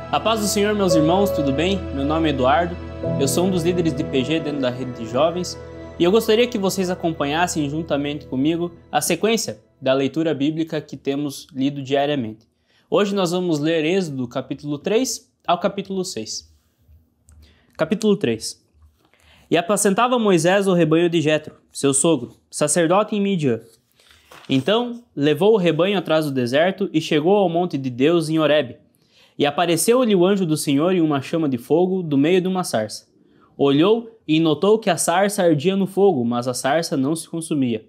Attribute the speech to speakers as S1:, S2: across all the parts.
S1: A paz do Senhor, meus irmãos, tudo bem? Meu nome é Eduardo, eu sou um dos líderes de PG dentro da rede de jovens e eu gostaria que vocês acompanhassem juntamente comigo a sequência da leitura bíblica que temos lido diariamente. Hoje nós vamos ler Êxodo capítulo 3 ao capítulo 6. Capítulo 3. E apacentava Moisés o rebanho de Jetro, seu sogro, sacerdote em Midian. Então levou o rebanho atrás do deserto e chegou ao monte de Deus em Horebe. E apareceu-lhe o anjo do Senhor em uma chama de fogo do meio de uma sarça. Olhou e notou que a sarça ardia no fogo, mas a sarça não se consumia.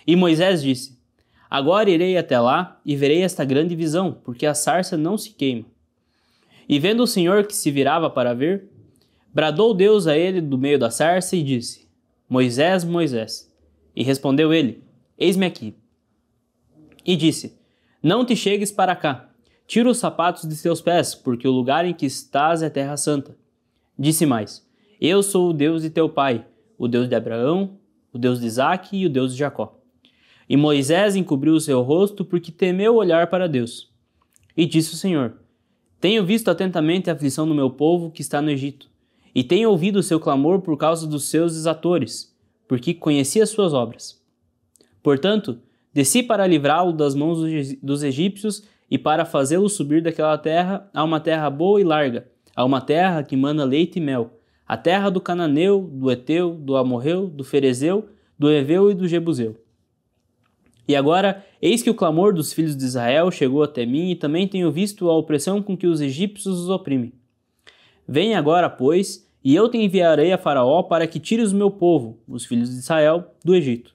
S1: E Moisés disse: Agora irei até lá e verei esta grande visão, porque a sarça não se queima. E vendo o Senhor que se virava para ver, bradou Deus a ele do meio da sarça e disse: Moisés, Moisés. E respondeu ele: Eis-me aqui. E disse: Não te chegues para cá. Tira os sapatos de teus pés, porque o lugar em que estás é terra santa. Disse mais: Eu sou o Deus de teu pai, o Deus de Abraão, o Deus de Isaque e o Deus de Jacó. E Moisés encobriu o seu rosto, porque temeu olhar para Deus. E disse o Senhor: Tenho visto atentamente a aflição do meu povo que está no Egito, e tenho ouvido o seu clamor por causa dos seus exatores, porque conheci as suas obras. Portanto, desci para livrá-lo das mãos dos egípcios e para fazê-lo subir daquela terra a uma terra boa e larga, a uma terra que mana leite e mel, a terra do Cananeu, do Eteu, do Amorreu, do Ferezeu, do Eveu e do Jebuseu. E agora, eis que o clamor dos filhos de Israel chegou até mim e também tenho visto a opressão com que os egípcios os oprimem. Vem agora, pois, e eu te enviarei a Faraó para que tires o meu povo, os filhos de Israel, do Egito.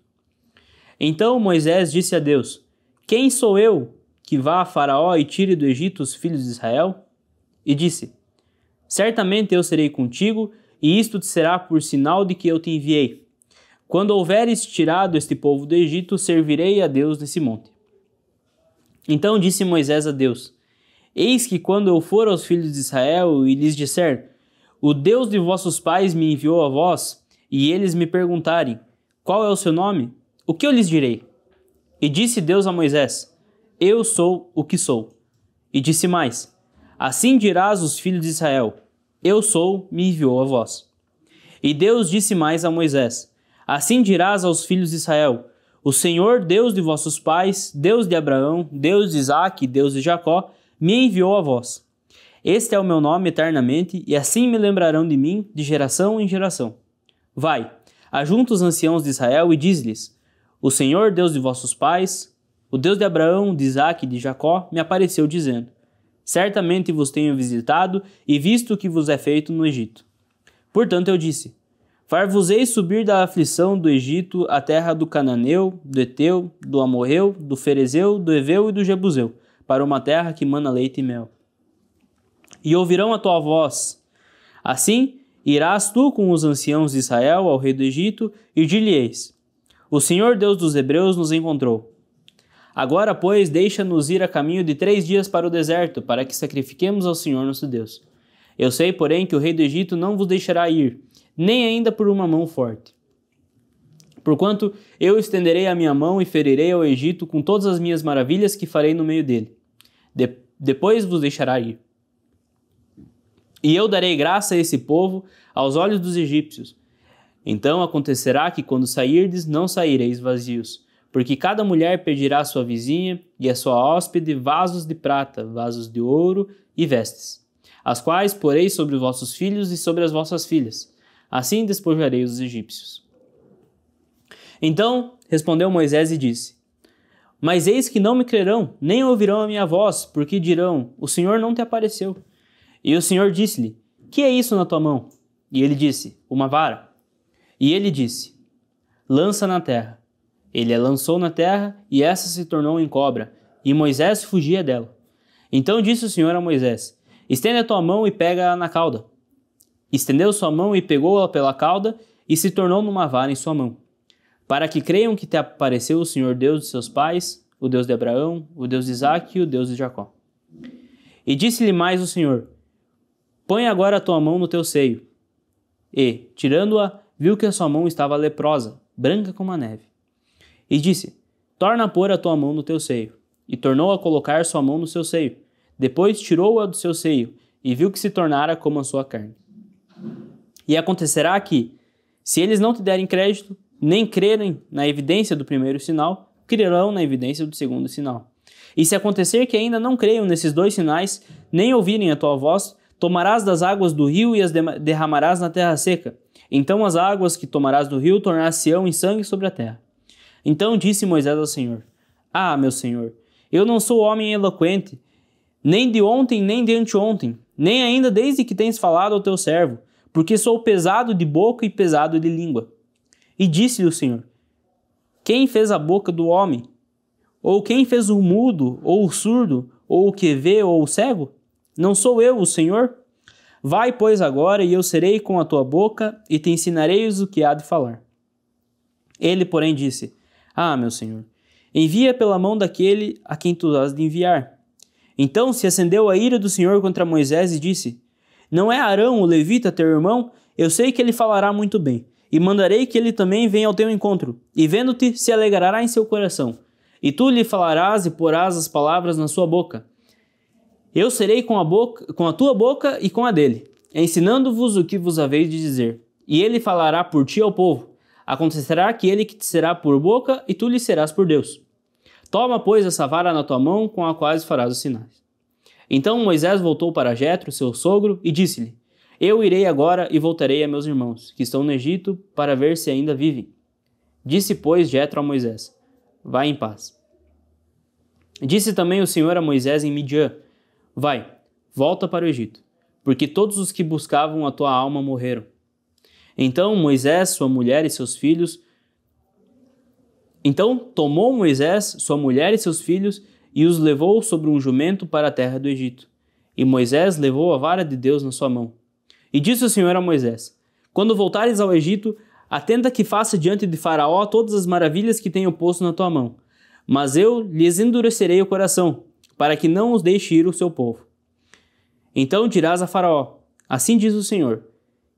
S1: Então Moisés disse a Deus: Quem sou eu que vá a Faraó e tire do Egito os filhos de Israel? E disse: Certamente eu serei contigo, e isto te será por sinal de que eu te enviei. Quando houveres tirado este povo do Egito, servirei a Deus nesse monte. Então disse Moisés a Deus: Eis que quando eu for aos filhos de Israel e lhes disser: O Deus de vossos pais me enviou a vós, e eles me perguntarem: Qual é o seu nome? O que eu lhes direi? E disse Deus a Moisés: Eu sou o que sou. E disse mais: Assim dirás aos filhos de Israel: Eu sou, me enviou a vós. E Deus disse mais a Moisés: Assim dirás aos filhos de Israel: O Senhor, Deus de vossos pais, Deus de Abraão, Deus de Isaque, Deus de Jacó, me enviou a vós. Este é o meu nome eternamente, e assim me lembrarão de mim de geração em geração. Vai, ajunta os anciãos de Israel e diz-lhes: O Senhor, Deus de vossos pais, o Deus de Abraão, de Isaque e de Jacó, me apareceu dizendo: Certamente vos tenho visitado e visto o que vos é feito no Egito. Portanto eu disse: Far-vos-ei subir da aflição do Egito à terra do Cananeu, do Eteu, do Amorreu, do Ferezeu, do Eveu e do Jebuseu, para uma terra que mana leite e mel. E ouvirão a tua voz. Assim irás tu com os anciãos de Israel ao rei do Egito e dir-lhe-eis: O Senhor Deus dos Hebreus nos encontrou. Agora, pois, deixa-nos ir a caminho de 3 dias para o deserto, para que sacrifiquemos ao Senhor nosso Deus. Eu sei, porém, que o rei do Egito não vos deixará ir, nem ainda por uma mão forte. Porquanto eu estenderei a minha mão e ferirei ao Egito com todas as minhas maravilhas que farei no meio dele. Depois vos deixará ir. E eu darei graça a esse povo aos olhos dos egípcios. Então acontecerá que quando sairdes, não saireis vazios, porque cada mulher pedirá à sua vizinha e à sua hóspede vasos de prata, vasos de ouro e vestes, as quais porei sobre os vossos filhos e sobre as vossas filhas. Assim despojarei os egípcios. Então respondeu Moisés e disse: Mas eis que não me crerão, nem ouvirão a minha voz, porque dirão: O Senhor não te apareceu. E o Senhor disse-lhe: Que é isso na tua mão? E ele disse: Uma vara. E ele disse: Lança na terra. Ele a lançou na terra, e essa se tornou em cobra, e Moisés fugia dela. Então disse o Senhor a Moisés: Estende a tua mão e pega-a na cauda. Estendeu sua mão e pegou-a pela cauda, e se tornou numa vara em sua mão. Para que creiam que te apareceu o Senhor Deus de seus pais, o Deus de Abraão, o Deus de Isaque e o Deus de Jacó. E disse-lhe mais o Senhor: Põe agora a tua mão no teu seio. E, tirando-a, viu que a sua mão estava leprosa, branca como a neve. E disse: Torna a pôr a tua mão no teu seio. E tornou a colocar sua mão no seu seio. Depois tirou-a do seu seio, e viu que se tornara como a sua carne. E acontecerá que, se eles não te derem crédito, nem crerem na evidência do primeiro sinal, crerão na evidência do segundo sinal. E se acontecer que ainda não creiam nesses 2 sinais, nem ouvirem a tua voz, tomarás das águas do rio e as derramarás na terra seca. Então as águas que tomarás do rio tornar-se-ão em sangue sobre a terra. Então disse Moisés ao Senhor: Ah, meu Senhor, eu não sou homem eloquente, nem de ontem, nem de anteontem, nem ainda desde que tens falado ao teu servo, porque sou pesado de boca e pesado de língua. E disse-lhe o Senhor: Quem fez a boca do homem? Ou quem fez o mudo, ou o surdo, ou o que vê, ou o cego? Não sou eu, o Senhor? Vai, pois, agora, e eu serei com a tua boca, e te ensinarei o que há de falar. Ele, porém, disse: Ah, meu Senhor, envia pela mão daquele a quem tu has de enviar. Então se acendeu a ira do Senhor contra Moisés e disse: Não é Arão, o levita, teu irmão? Eu sei que ele falará muito bem, e mandarei que ele também venha ao teu encontro, e vendo-te se alegrará em seu coração. E tu lhe falarás e porás as palavras na sua boca. Eu serei com a tua boca e com a dele, ensinando-vos o que vos haveis de dizer. E ele falará por ti ao povo. Acontecerá que ele que te será por boca, e tu lhe serás por Deus. Toma, pois, essa vara na tua mão, com a qual farás os sinais. Então Moisés voltou para Jetro, seu sogro, e disse-lhe: Eu irei agora e voltarei a meus irmãos, que estão no Egito, para ver se ainda vivem. Disse, pois, Jetro a Moisés: Vai em paz. Disse também o Senhor a Moisés em Midian: Vai, volta para o Egito, porque todos os que buscavam a tua alma morreram. Então tomou Moisés sua mulher e seus filhos e os levou sobre um jumento para a terra do Egito. E Moisés levou a vara de Deus na sua mão. E disse o Senhor a Moisés: Quando voltares ao Egito, atenta que faça diante de Faraó todas as maravilhas que tenho posto na tua mão. Mas eu lhes endurecerei o coração, para que não os deixe ir o seu povo. Então dirás a Faraó: Assim diz o Senhor: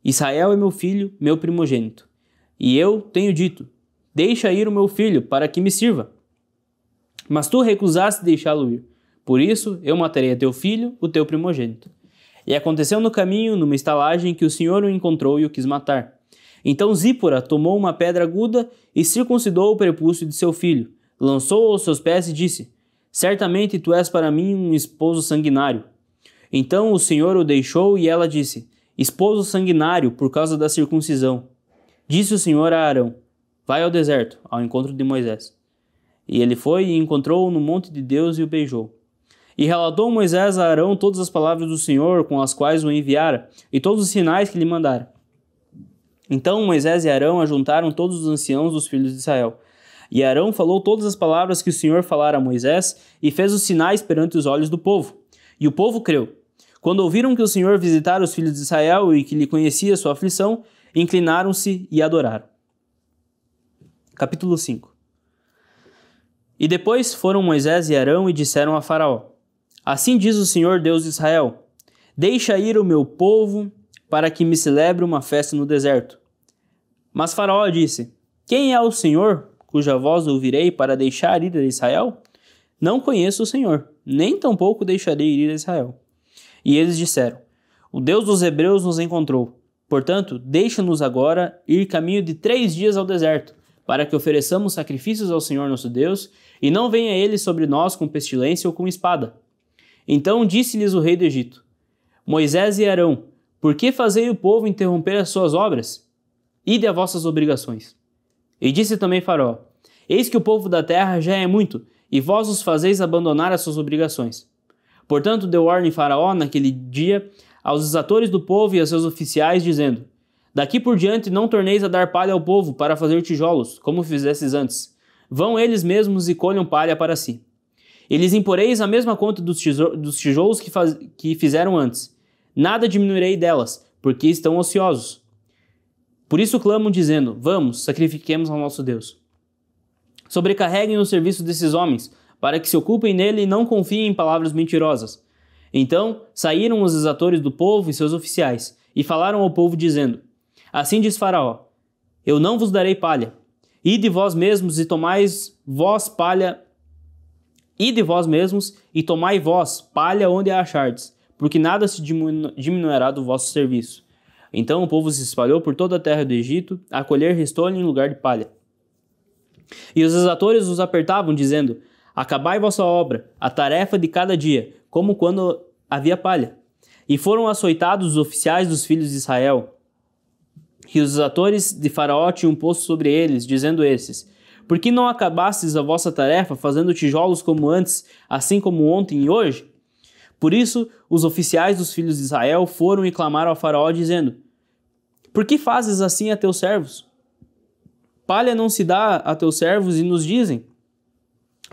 S1: Israel é meu filho, meu primogênito. E eu tenho dito: Deixa ir o meu filho, para que me sirva. Mas tu recusaste deixá-lo ir. Por isso eu matarei a teu filho, o teu primogênito. E aconteceu no caminho, numa estalagem, que o Senhor o encontrou e o quis matar. Então Zípora tomou uma pedra aguda e circuncidou o prepúcio de seu filho, lançou-o aos seus pés e disse: Certamente tu és para mim um esposo sanguinário. Então o Senhor o deixou e ela disse: Esposo sanguinário, por causa da circuncisão. Disse o Senhor a Arão: Vai ao deserto, ao encontro de Moisés. E ele foi e encontrou-o no monte de Deus e o beijou. E relatou Moisés a Arão todas as palavras do Senhor com as quais o enviara, e todos os sinais que lhe mandara. Então Moisés e Arão ajuntaram todos os anciãos dos filhos de Israel. E Arão falou todas as palavras que o Senhor falara a Moisés, e fez os sinais perante os olhos do povo. E o povo creu. Quando ouviram que o Senhor visitara os filhos de Israel e que lhe conhecia sua aflição, inclinaram-se e adoraram. Capítulo 5. E depois foram Moisés e Arão e disseram a Faraó: Assim diz o Senhor Deus de Israel: Deixa ir o meu povo, para que me celebre uma festa no deserto. Mas Faraó disse: Quem é o Senhor, cuja voz ouvirei para deixar ir a Israel? Não conheço o Senhor, nem tampouco deixarei ir a Israel. E eles disseram: O Deus dos Hebreus nos encontrou. Portanto, deixa-nos agora ir caminho de 3 dias ao deserto, para que ofereçamos sacrifícios ao Senhor nosso Deus, e não venha ele sobre nós com pestilência ou com espada. Então disse-lhes o rei do Egito: Moisés e Arão, por que fazei o povo interromper as suas obras? Ide a vossas obrigações. E disse também Faraó: Eis que o povo da terra já é muito, e vós os fazeis abandonar as suas obrigações. Portanto deu ordem Faraó naquele dia aos exatores do povo e a seus oficiais, dizendo: Daqui por diante não torneis a dar palha ao povo para fazer tijolos, como fizestes antes. Vão eles mesmos e colham palha para si. E lhes imporeis a mesma conta dos tijolos que fizeram antes. Nada diminuirei delas, porque estão ociosos. Por isso clamam, dizendo: Vamos, sacrifiquemos ao nosso Deus. Sobrecarreguem o serviço desses homens, para que se ocupem nele e não confiem em palavras mentirosas. Então saíram os exatores do povo e seus oficiais, e falaram ao povo, dizendo: Assim diz Faraó: Eu não vos darei palha. Ide vós mesmos e tomai vós palha onde a achardes, porque nada se diminuirá do vosso serviço. Então o povo se espalhou por toda a terra do Egito, a colher restolho em lugar de palha. E os exatores os apertavam, dizendo: acabai vossa obra, a tarefa de cada dia, como quando havia palha. E foram açoitados os oficiais dos filhos de Israel. E os exatores de Faraó tinham posto sobre eles, dizendo esses: por que não acabastes a vossa tarefa, fazendo tijolos como antes, assim como ontem e hoje? Por isso, os oficiais dos filhos de Israel foram e clamaram a Faraó, dizendo: por que fazes assim a teus servos? Palha não se dá a teus servos e nos dizem: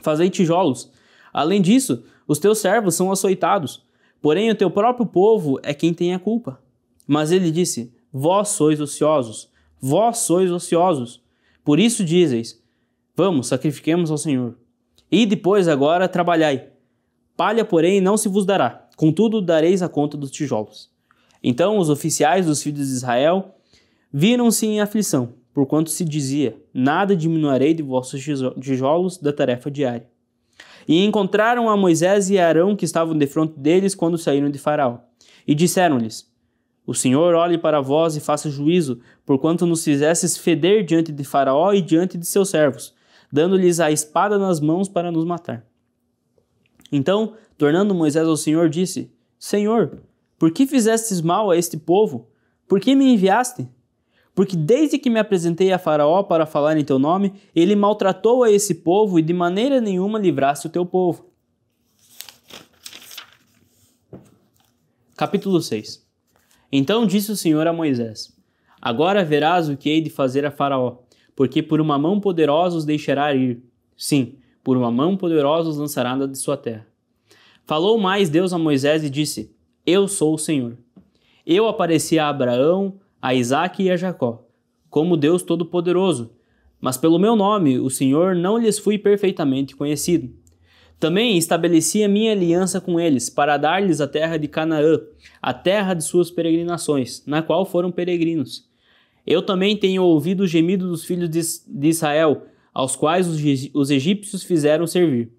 S1: fazei tijolos. Além disso, os teus servos são açoitados, porém o teu próprio povo é quem tem a culpa. Mas ele disse: vós sois ociosos, vós sois ociosos. Por isso dizeis: vamos, sacrifiquemos ao Senhor. E depois agora trabalhai. Palha, porém, não se vos dará, contudo dareis a conta dos tijolos. Então os oficiais dos filhos de Israel viram-se em aflição, porquanto se dizia: nada diminuirei de vossos tijolos da tarefa diária. E encontraram a Moisés e a Arão, que estavam defronte deles quando saíram de Faraó. E disseram-lhes: o Senhor olhe para vós e faça juízo, porquanto nos fizestes feder diante de Faraó e diante de seus servos, dando-lhes a espada nas mãos para nos matar. Então, tornando Moisés ao Senhor, disse: Senhor, por que fizestes mal a este povo? Por que me enviaste? Porque desde que me apresentei a Faraó para falar em teu nome, ele maltratou a esse povo e de maneira nenhuma livraste o teu povo. Capítulo 6. Então disse o Senhor a Moisés: agora verás o que hei de fazer a Faraó, porque por uma mão poderosa os deixará ir. Sim, por uma mão poderosa os lançará de sua terra. Falou mais Deus a Moisés e disse: eu sou o Senhor. Eu apareci a Abraão, a Isaque e a Jacó, como Deus Todo-Poderoso, mas pelo meu nome, o Senhor, não lhes fui perfeitamente conhecido. Também estabeleci a minha aliança com eles, para dar-lhes a terra de Canaã, a terra de suas peregrinações, na qual foram peregrinos. Eu também tenho ouvido o gemido dos filhos de Israel, aos quais os egípcios fizeram servir.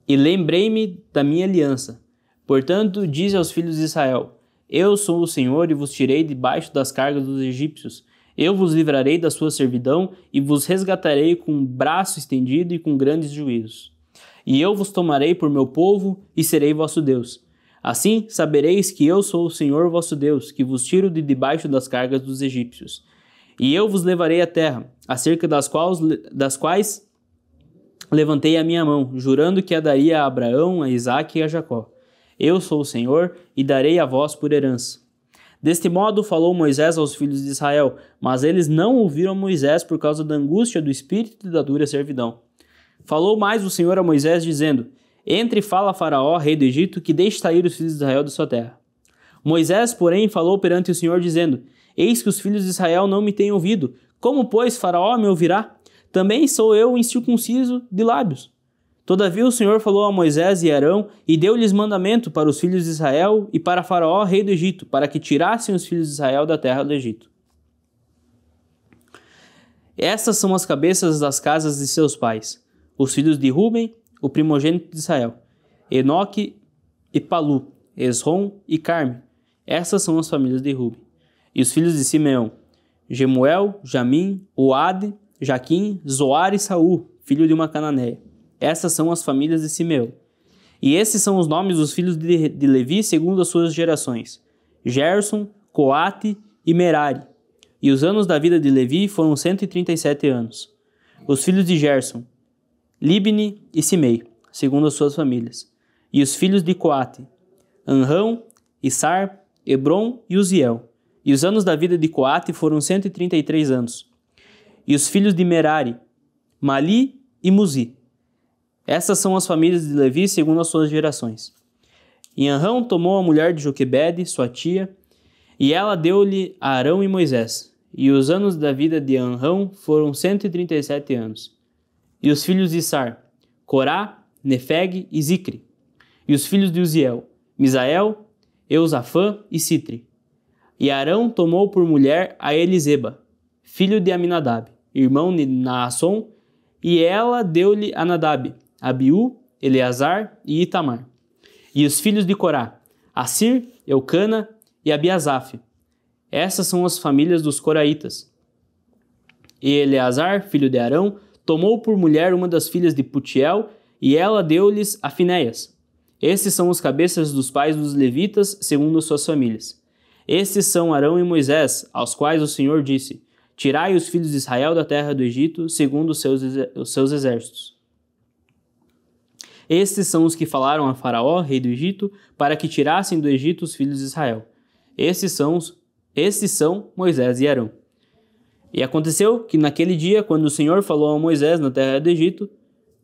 S1: E lembrei-me da minha aliança. Portanto, dize aos filhos de Israel: eu sou o Senhor e vos tirei debaixo das cargas dos egípcios. Eu vos livrarei da sua servidão e vos resgatarei com braço estendido e com grandes juízos. E eu vos tomarei por meu povo e serei vosso Deus. Assim sabereis que eu sou o Senhor vosso Deus, que vos tiro de debaixo das cargas dos egípcios. E eu vos levarei à terra, acerca das quais levantei a minha mão, jurando que a daria a Abraão, a Isaque e a Jacó. Eu sou o Senhor, e darei a vós por herança. Deste modo falou Moisés aos filhos de Israel, mas eles não ouviram Moisés por causa da angústia do espírito e da dura servidão. Falou mais o Senhor a Moisés, dizendo: entre e fala a Faraó, rei do Egito, que deixe sair os filhos de Israel da sua terra. Moisés, porém, falou perante o Senhor, dizendo: eis que os filhos de Israel não me têm ouvido. Como, pois, Faraó me ouvirá? Também sou eu incircunciso de lábios. Todavia o Senhor falou a Moisés e Arão, e deu-lhes mandamento para os filhos de Israel e para Faraó, rei do Egito, para que tirassem os filhos de Israel da terra do Egito. Estas são as cabeças das casas de seus pais: os filhos de Ruben, o primogênito de Israel, Enoque e Palu, Esrom e Carme. Essas são as famílias de Ruben. E os filhos de Simeão: Gemuel, Jamim, Oade, Jaquim, Zoar e Saul, filho de uma cananeia. Essas são as famílias de Simeão. E esses são os nomes dos filhos de Levi segundo as suas gerações: Gerson, Coate e Merari. E os anos da vida de Levi foram 137 anos. Os filhos de Gerson: Libni e Simei, segundo as suas famílias. E os filhos de Coate: Anrão, Issar, Hebron e Uziel. E os anos da vida de Coate foram 133 anos. E os filhos de Merari: Mali e Muzi. Essas são as famílias de Levi segundo as suas gerações. E Anrão tomou a mulher de Joquebede, sua tia, e ela deu-lhe a Arão e Moisés. E os anos da vida de Anrão foram 137 anos. E os filhos de Issar: Corá, Nefeg e Zicre. E os filhos de Uziel: Misael, Eusafã e Citri. E Arão tomou por mulher a Eliseba, filho de Aminadab, irmão de Naasson, e ela deu-lhe a Nadab, Abiú, Eleazar e Itamar. E os filhos de Corá: Assir, Eucana e Abiasaf. Essas são as famílias dos coraitas. E Eleazar, filho de Arão, tomou por mulher uma das filhas de Putiel, e ela deu-lhes a Finéias. Estes são os cabeças dos pais dos levitas, segundo suas famílias. Estes são Arão e Moisés, aos quais o Senhor disse: Tirai os filhos de Israel da terra do Egito, segundo os seus exércitos. Estes são os que falaram a Faraó, rei do Egito, para que tirassem do Egito os filhos de Israel. Estes são Moisés e Arão. E aconteceu que naquele dia, quando o Senhor falou a Moisés na terra do Egito,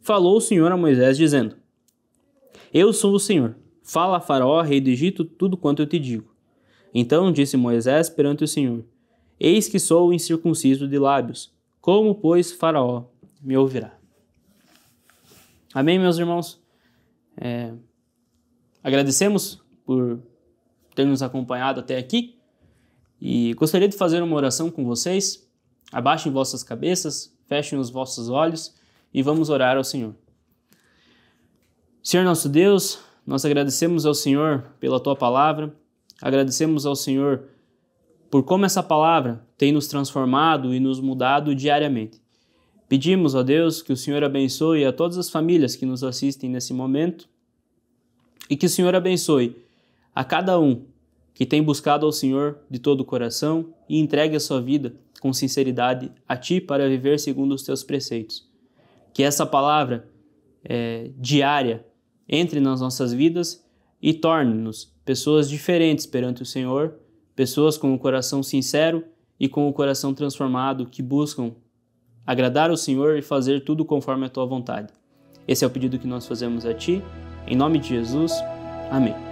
S1: falou o Senhor a Moisés, dizendo: Eu sou o Senhor. Fala a Faraó, rei do Egito, tudo quanto eu te digo. Então disse Moisés perante o Senhor: Eis que sou incircunciso de lábios. Como, pois, Faraó me ouvirá? Amém, meus irmãos? Agradecemos por ter nos acompanhado até aqui e gostaria de fazer uma oração com vocês. Abaixem vossas cabeças, fechem os vossos olhos e vamos orar ao Senhor. Senhor nosso Deus, nós agradecemos ao Senhor pela Tua palavra, agradecemos ao Senhor por como essa palavra tem nos transformado e nos mudado diariamente. Pedimos, ó Deus, que o Senhor abençoe a todas as famílias que nos assistem nesse momento e que o Senhor abençoe a cada um que tem buscado ao Senhor de todo o coração e entregue a sua vida com sinceridade a Ti para viver segundo os Teus preceitos. Que essa palavra diária entre nas nossas vidas e torne-nos pessoas diferentes perante o Senhor, pessoas com o coração sincero e com o coração transformado que buscam agradar ao Senhor e fazer tudo conforme a Tua vontade. Esse é o pedido que nós fazemos a Ti, em nome de Jesus. Amém.